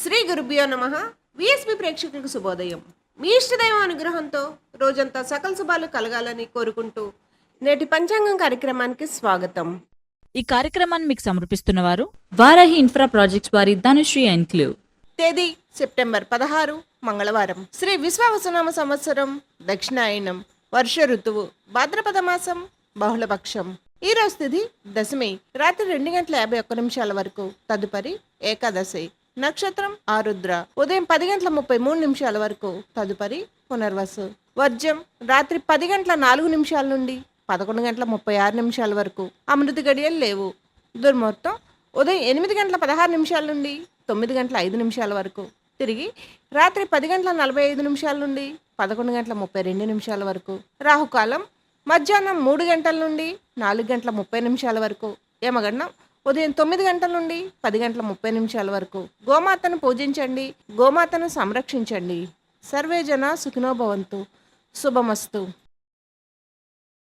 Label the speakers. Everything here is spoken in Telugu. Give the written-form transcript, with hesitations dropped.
Speaker 1: శ్రీ గురుభ్యో నమః. విఎస్పి ప్రేక్షకులకు శుభోదయం. మీ ఇష్టదైవం అనుగ్రహంతో రోజంతా సకల శుభాలు కలగాలని కోరుకుంటూ నేటి పంచాంగం కార్యక్రమానికి స్వాగతం.
Speaker 2: ఈ కార్యక్రమాన్ని మీకు సమర్పిస్తున్నవారు వారాహి ఇన్ఫ్రా ప్రాజెక్ట్స్ వారి ధనుశ్రీ ఎన్క్లేవ్.
Speaker 1: తేదీ సెప్టెంబర్ 16 మంగళవారం. శ్రీ విశ్వావసునామ సంవత్సరం దక్షిణాయనం. వర్ష ఋతువు భాద్రపద మాసం బహుళపక్షం. ఈ రోజు తిథి దశమి రాత్రి 2:51 వరకు. తదుపరి ఏకాదశి. నక్షత్రం ఆరుద్ర. ఉదయం 10:33 వరకు. తదుపరి పునర్వసు. వర్జ్యం రాత్రి 10:04 నుండి 11:36 వరకు. అమృత గడియలు లేవు. దుర్ముహూర్తం ఉదయం 8:16 నుండి 9:05 వరకు. తిరిగి రాత్రి 10:45 నుండి 11:32 వరకు. రాహుకాలం మధ్యాహ్నం 3 గంటల నుండి 4:30 వరకు. యమగండం ఉదయం 9 గంటల నుండి 10:30 వరకు. గోమాతను పూజించండి, గోమాతను సంరక్షించండి. సర్వే జన సుఖినో భవంతు. శుభమస్తు.